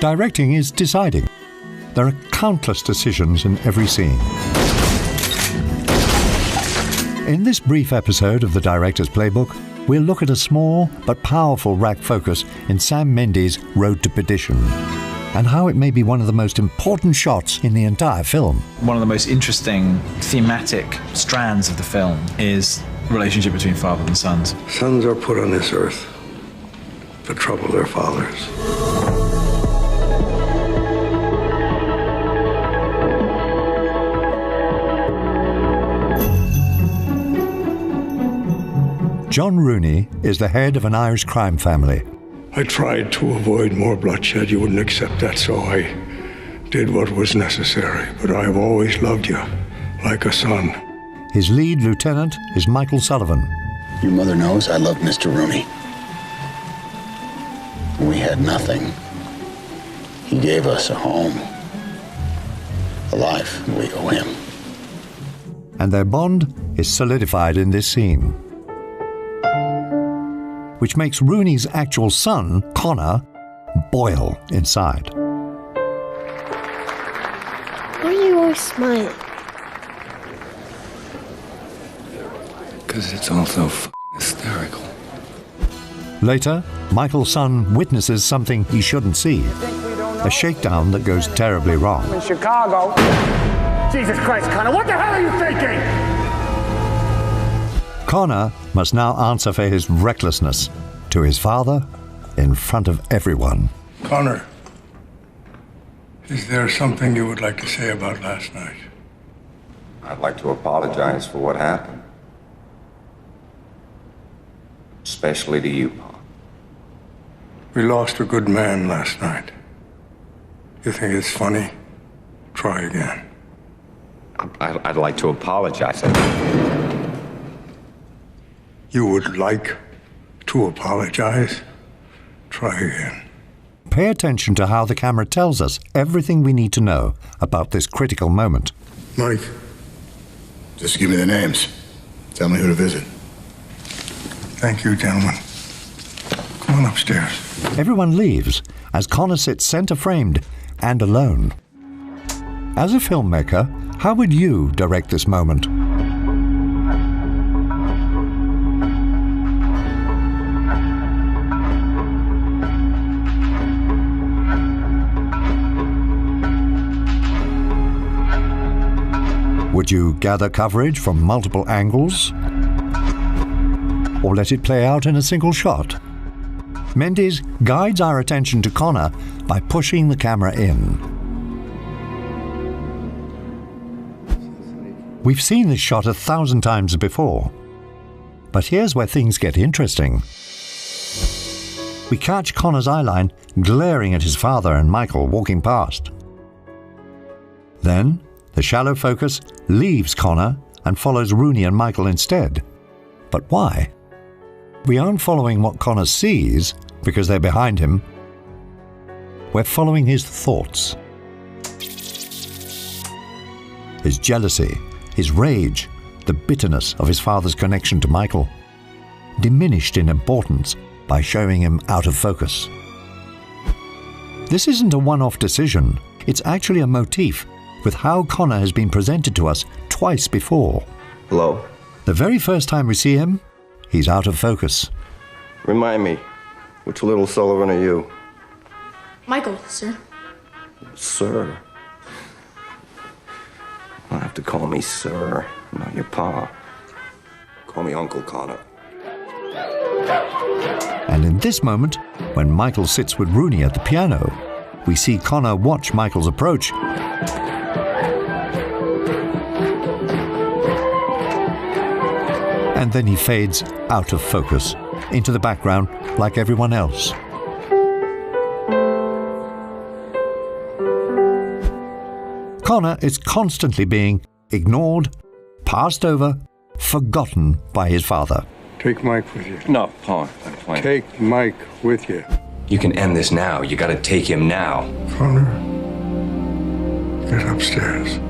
Directing is deciding. There are countless decisions in every scene. In this brief episode of the Director's Playbook, we'll look at a small but powerful rack focus in Sam Mendes' Road to Perdition, and how it may be one of the most important shots in the entire film. One of the most interesting thematic strands of the film is the relationship between father and sons. Sons are put on this earth to trouble their fathers. John Rooney is the head of an Irish crime family. I tried to avoid more bloodshed. You wouldn't accept that, so I did what was necessary. But I have always loved you like a son. His lead lieutenant is Michael Sullivan. Your mother knows I love Mr. Rooney. We had nothing. He gave us a home, a life we owe him. And their bond is solidified in this scene, which makes Rooney's actual son, Connor, boil inside. Why are you always smiling? Because it's all so hysterical. Later, Michael's son witnesses something he shouldn't see, a shakedown that goes terribly wrong. In Chicago. Jesus Christ, Connor, what the hell are you thinking? Connor must now answer for his recklessness to his father in front of everyone. Connor, is there something you would like to say about last night? I'd like to apologize for what happened. Especially to you, Pa. We lost a good man last night. You think it's funny? Try again. I'd like to apologize. You would like to apologize? Try again. Pay attention to how the camera tells us everything we need to know about this critical moment. Mike. Just give me the names. Tell me who to visit. Thank you, gentlemen. Come on upstairs. Everyone leaves as Connor sits center-framed and alone. As a filmmaker, how would you direct this moment? Would you gather coverage from multiple angles? Or let it play out in a single shot? Mendes guides our attention to Connor by pushing the camera in. We've seen this shot 1,000 times before. But here's where things get interesting. We catch Connor's eyeline glaring at his father and Michael walking past. Then, the shallow focus leaves Connor and follows Rooney and Michael instead. But why? We aren't following what Connor sees because they're behind him. We're following his thoughts. His jealousy, his rage, the bitterness of his father's connection to Michael, diminished in importance by showing him out of focus. This isn't a one-off decision. It's actually a motif with how Connor has been presented to us twice before. Hello? The very first time we see him, he's out of focus. Remind me, which little Sullivan are you? Michael, sir. Sir. You don't have to call me sir, not your pa. Call me Uncle Connor. And in this moment, when Michael sits with Rooney at the piano, we see Connor watch Michael's approach and then he fades out of focus, into the background like everyone else. Connor is constantly being ignored, passed over, forgotten by his father. Take Mike with you. No, Pa, I'm fine. Take Mike with you. You can end this now. You gotta take him now. Connor, get upstairs.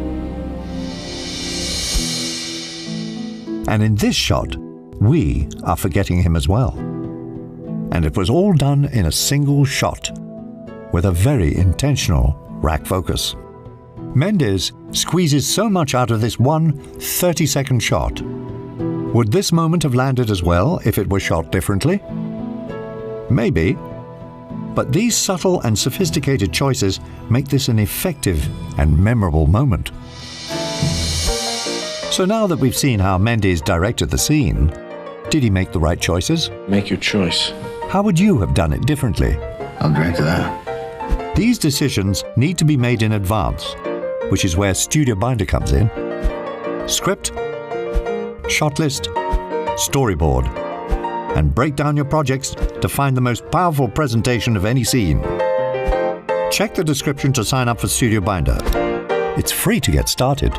And in this shot, we are forgetting him as well. And it was all done in a single shot, with a very intentional rack focus. Mendes squeezes so much out of this one 30-second shot. Would this moment have landed as well if it were shot differently? Maybe. But these subtle and sophisticated choices make this an effective and memorable moment. So now that we've seen how Mendes directed the scene, did he make the right choices? Make your choice. How would you have done it differently? I'll drink to that. These decisions need to be made in advance, which is where Studio Binder comes in. Script, shot list, storyboard, and break down your projects to find the most powerful presentation of any scene. Check the description to sign up for Studio Binder. It's free to get started.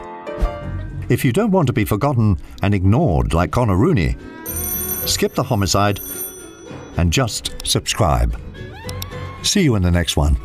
If you don't want to be forgotten and ignored like Connor Rooney, skip the homicide and just subscribe. See you in the next one.